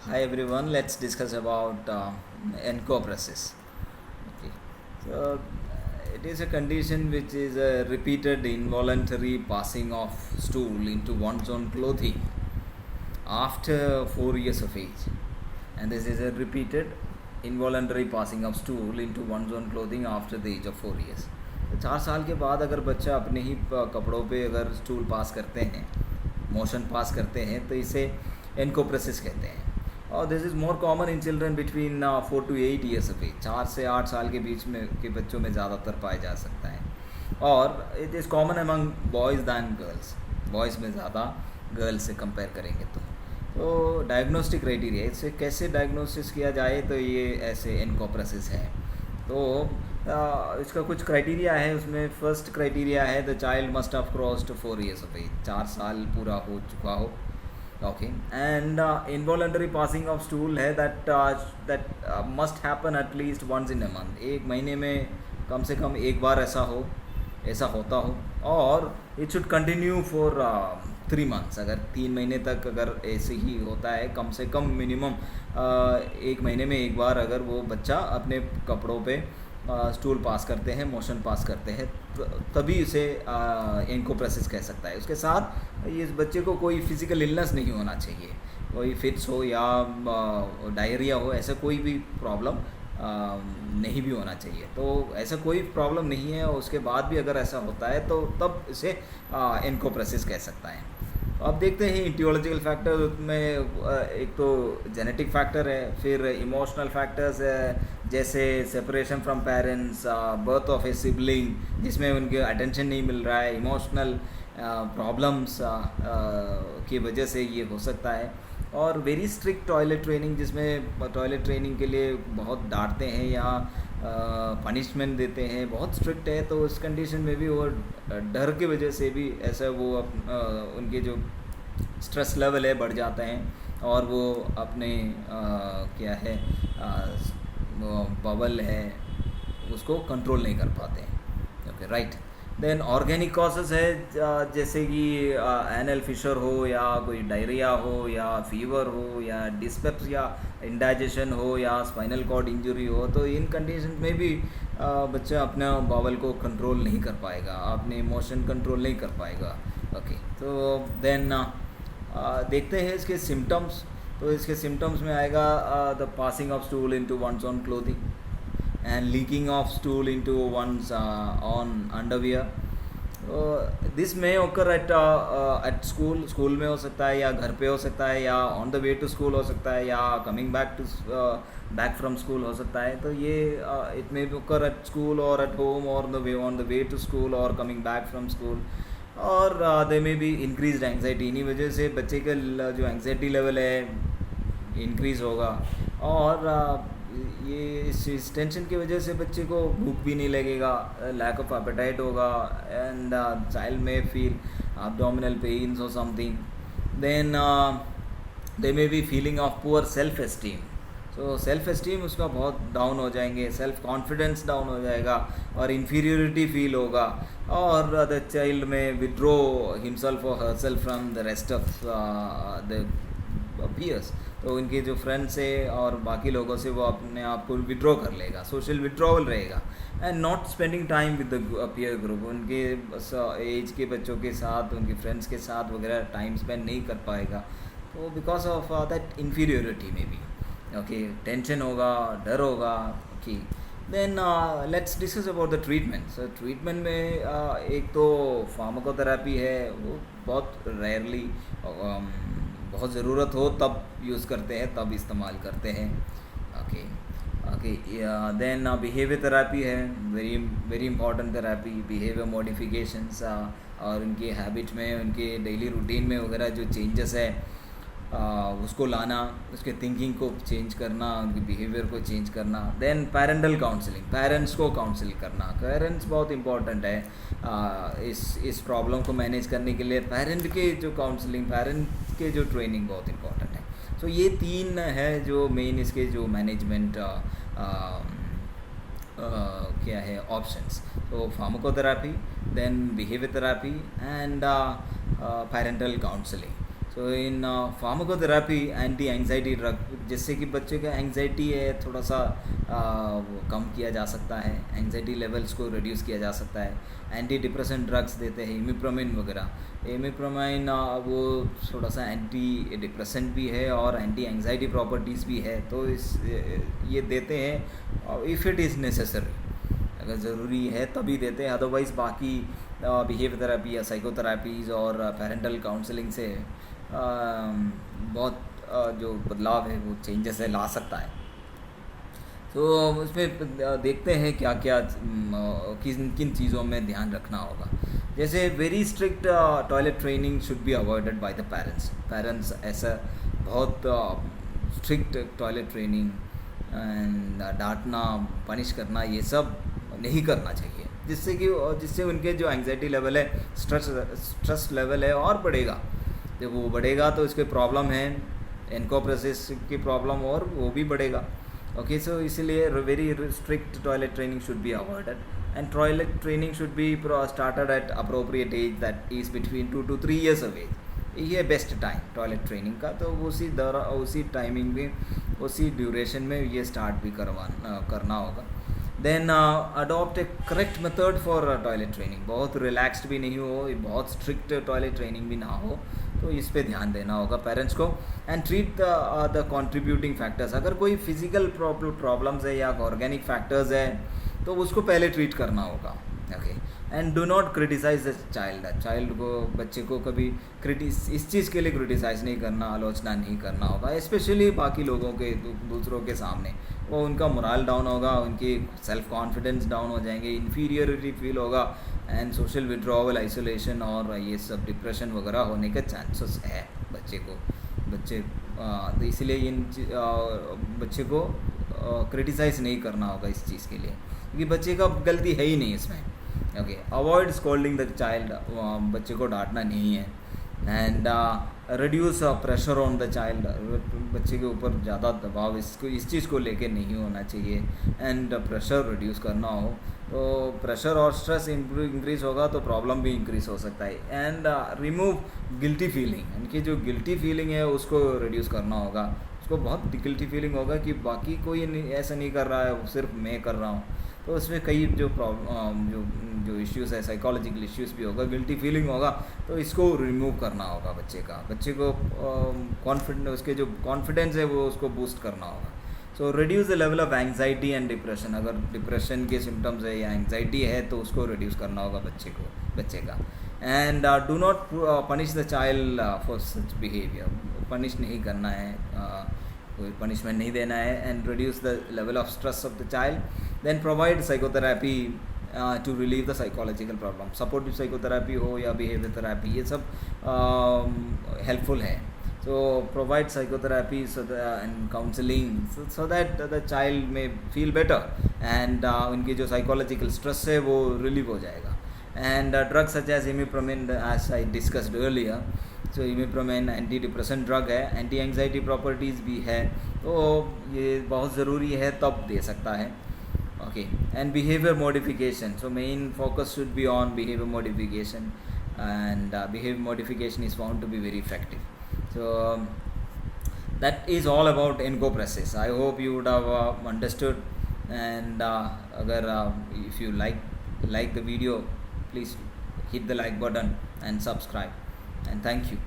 Hi everyone, let's discuss about encopresis. Okay. So it is a condition which is a repeated involuntary passing of stool into one's own clothing after 4 years of age. And this is a repeated involuntary passing of stool into one's own clothing after the age of 4 years. तो 4 साल के बाद अगर बच्चा अपने ही कपड़ों पे अगर स्टूल पास करते हैं, मोशन पास करते हैं, तो इसे एनकोप्रेसिस कहते हैं. और this is more common in children between 4 to 8 years of age. 4 से 8 साल के बीच में के बच्चों में ज़्यादातर पाया जा सकता है. और it is common among boys than girls. Boys में ज़्यादा, गर्ल्स से कंपेयर करेंगे तो डायग्नोस्टिक क्राइटेरिया, इससे कैसे डायग्नोसिस किया जाए, तो ये ऐसे एनकोप्रेसिस है. तो इसका कुछ क्राइटेरिया है. उसमें फर्स्ट क्राइटेरिया है the child must have crossed 4 years of age. 4 साल पूरा हो चुका हो. Okay. And involuntary passing of stool है that must happen at least once in a month. एक महीने में कम से कम एक बार ऐसा होता हो. और it should continue for 3 months. अगर 3 महीने तक अगर ऐसे ही होता है, कम से कम मिनिमम एक महीने में एक बार अगर वो बच्चा अपने कपड़ों पे स्टूल पास करते हैं, मोशन पास करते हैं, तभी उसे एनकोप्रेसिस कह सकता है. उसके साथ इस बच्चे को कोई फिज़िकल इलनेस नहीं होना चाहिए. कोई फिट्स हो या डायरिया हो, ऐसा कोई भी प्रॉब्लम नहीं भी होना चाहिए. तो ऐसा कोई प्रॉब्लम नहीं है और उसके बाद भी अगर ऐसा होता है तो तब इसे एनकोप्रेसिस कह सकता है. अब देखते हैं इटियोलॉजिकल फैक्टर में. एक तो जेनेटिक फैक्टर है, फिर इमोशनल फैक्टर्स है, जैसे separation from parents, birth of A sibling जिसमें उनके अटेंशन नहीं मिल रहा है, इमोशनल प्रॉब्लम्स की वजह से ये हो सकता है. और वेरी स्ट्रिक्ट टॉयलेट ट्रेनिंग, जिसमें टॉयलेट ट्रेनिंग के लिए बहुत डांटते हैं या पनिशमेंट देते हैं, बहुत स्ट्रिक्ट है. तो उस कंडीशन में भी वो डर की वजह से भी ऐसा वो उनके जो स्ट्रेस लेवल है बढ़ जाते हैं और वो अपने क्या है बबल है उसको कंट्रोल नहीं कर पाते हैं. Okay, right. Then organic causes है, जैसे कि एनल फिशर हो या कोई डायरिया हो या फीवर हो या डिस्पेप्स या इंडाइजेशन हो या स्पाइनल कॉर्ड इंजरी हो. तो इन कंडीशन में भी बच्चा अपना बावल को कंट्रोल नहीं कर पाएगा, अपने इमोशन कंट्रोल नहीं कर पाएगा. ओके. तो देन देखते हैं इसके सिम्टम्स. तो इसके सिम्टम्स में आएगा the passing of stool into ones on clothing and leaking of stool into one's on underwear. This may occur at school में हो सकता है या घर पे हो सकता है या on the way to school हो सकता है या coming back from school हो सकता है. तो ये it may occur at school or at home or on the way to school or coming back from school. और there may be increased anxiety. इन्हीं वजह से बच्चे का जो एंग्जाइटी लेवल है इंक्रीज़ होगा. और ये इस टेंशन की वजह से बच्चे को भूख भी नहीं लगेगा, लैक ऑफ एपेटाइट होगा, एंड चाइल्ड में फील abdominal पेन्स और something. Then they may be feeling of poor self esteem. So self esteem उसका बहुत डाउन हो जाएंगे, सेल्फ कॉन्फिडेंस डाउन हो जाएगा और इन्फीरियोरिटी फील होगा. और द चाइल्ड में विड्रॉ हिमसेल्फ और herself from the rest of the peers. तो उनके जो फ्रेंड्स है और बाकी लोगों से वो अपने आप को विड्रॉ कर लेगा, सोशल विड्रॉवल रहेगा. And not spending time with the peer group. उनके एज के बच्चों के साथ, उनके फ्रेंड्स के साथ वगैरह टाइम स्पेंड नहीं कर पाएगा. तो बिकॉज ऑफ दैट इन्फीरियोरिटी में भी ओके टेंशन होगा, डर होगा. Okay. Then let's discuss about the treatment. So treatment में एक तो फार्माकोथेरेपी है, वो बहुत रेयरली बहुत ज़रूरत हो तब यूज़ करते हैं, तब इस्तेमाल करते हैं. Okay. Okay. Then behaviour therapy है, very important therapy. Behaviour modifications और उनके हैबिट में, उनके डेली रूटीन में वगैरह जो चेंजेस है उसको लाना, उसके थिंकिंग को चेंज करना, उनके बिहेवियर को चेंज करना. देन पेरेंटल काउंसलिंग, पेरेंट्स को काउंसिल करना. पेरेंट्स बहुत इंपॉर्टेंट है इस प्रॉब्लम को मैनेज करने के लिए. पेरेंट के जो काउंसलिंग, पेरेंट के जो ट्रेनिंग बहुत इंपॉर्टेंट है. सो ये 3 है जो मेन इसके जो मैनेजमेंट क्या है ऑप्शंस. तो pharmacotherapy, then behaviour therapy and parental counselling. So in pharmacotherapy anti anxiety drug, जिससे कि बच्चे का एंग्जाइटी है थोड़ा सा वो कम किया जा सकता है, एंग्जाइटी लेवल्स को रिड्यूस किया जा सकता है। एंटी डिप्रेसेंट ड्रग्स देते हैं, इमिप्रोमिन वगैरह। इमिप्रोमिन वो थोड़ा सा एंटी डिप्रेसेंट भी है और एंटी एंग्जाइटी प्रॉपर्टीज़ भी है, तो इस ये देते हैं इफ़ इट इज़ नेसेसरी, अगर ज़रूरी है तभी देते हैं। अदरवाइज़ बाकी बिहेवियर थेरेपी या साइकोथेरेपीज़ और पेरेंटल काउंसलिंग से बहुत जो बदलाव है वो चेंजेस है ला सकता है। तो उसमें देखते हैं क्या क्या किन किन चीज़ों में ध्यान रखना होगा। जैसे very strict toilet training should be avoided by the parents. ऐसा बहुत स्ट्रिक्ट टॉयलेट ट्रेनिंग एंड डांटना, पनिश करना, ये सब नहीं करना चाहिए, जिससे उनके जो एंग्जाइटी लेवल है, स्ट्रेस लेवल है और बढ़ेगा। जब वो बढ़ेगा तो इसके प्रॉब्लम है, एनकोप्रेसिस की प्रॉब्लम, और वो भी बढ़ेगा। ओके, सो इसलिए very strict toilet training should be avoided, and toilet training should be started at appropriate age, that is between 2 to 3 years of age. ये बेस्ट टाइम टॉयलेट ट्रेनिंग का, तो उसी टाइमिंग में, उसी ड्यूरेशन में ये start भी करना होगा। Then adopt a correct method for toilet training. बहुत रिलैक्स्ड भी नहीं हो, बहुत स्ट्रिक्ट टॉयलेट ट्रेनिंग भी ना हो, तो इस पे ध्यान देना होगा पेरेंट्स को। And treat the contributing factors. अगर कोई फिजिकल प्रॉब्लम्स है या ऑर्गेनिक फैक्टर्स है तो उसको पहले ट्रीट करना होगा। Okay, and do not criticise the child को, बच्चे को कभी इस चीज़ के लिए क्रिटिसाइज़ नहीं करना, आलोचना नहीं करना होगा, स्पेशली बाकी लोगों के, दूसरों के सामने। वो उनका मोरल डाउन होगा, उनकी सेल्फ कॉन्फिडेंस डाउन हो जाएंगे, इन्फीरियरिटी फील होगा, एंड सोशल विड्रॉवल, आइसोलेशन और ये सब डिप्रेशन वगैरह होने के चांसेस है बच्चे तो इसलिए बच्चे को क्रिटिसाइज़ नहीं करना होगा इस चीज़ के लिए, क्योंकि बच्चे का गलती है ही नहीं इसमें। Okay, avoid scolding the child. बच्चे को डांटना नहीं है। And reduce pressure on the child. बच्चे के ऊपर ज़्यादा दबाव इस चीज़ को लेके नहीं होना चाहिए, एंड प्रेशर रिड्यूस करना हो तो प्रेशर और स्ट्रेस इंक्रीज़ होगा तो प्रॉब्लम भी इंक्रीज़ हो सकता है। And remove guilty feeling. इनकी जो गिल्टी फीलिंग है उसको रिड्यूस करना होगा। उसको बहुत गिल्टी फीलिंग होगा कि बाकी कोई ऐसा नहीं कर रहा है, सिर्फ मैं कर रहा हूँ, तो उसमें कई जो प्रॉब्लम जो इश्यूज़ है, साइकोलॉजिकल इश्यूज़ भी होगा, गिल्टी फीलिंग होगा, तो इसको रिमूव करना होगा बच्चे को उसके जो कॉन्फिडेंस है वो उसको बूस्ट करना होगा। So reduce the level of anxiety and depression. अगर डिप्रेशन के सिम्टम्स है या एंग्जाइटी है तो उसको रिड्यूस करना होगा बच्चे का। And do not punish the child for such behaviour. Punish नहीं करना है, कोई पनिशमेंट नहीं देना है। And reduce the level of stress of the child. Then provide psychotherapy to relieve the psychological problem. Supportive psychotherapy हो या बिहेवियर थेरेपी, ये सब हेल्पफुल है। So provide psychotherapy and counseling so that the child may feel better, and उनकी जो psychological stress है वो relieve हो जाएगा। And drugs such as imipramine, as I discussed earlier, so imipramine antidepressant drug है, anti anxiety properties भी है, तो ये बहुत ज़रूरी है तब दे सकता है। Okay, and behavior modification. So main focus should be on behavior modification, and behavior modification is found to be very effective. So that is all about encopresis. I hope you would have understood, and if you like the video, please hit the like button and subscribe, and thank you.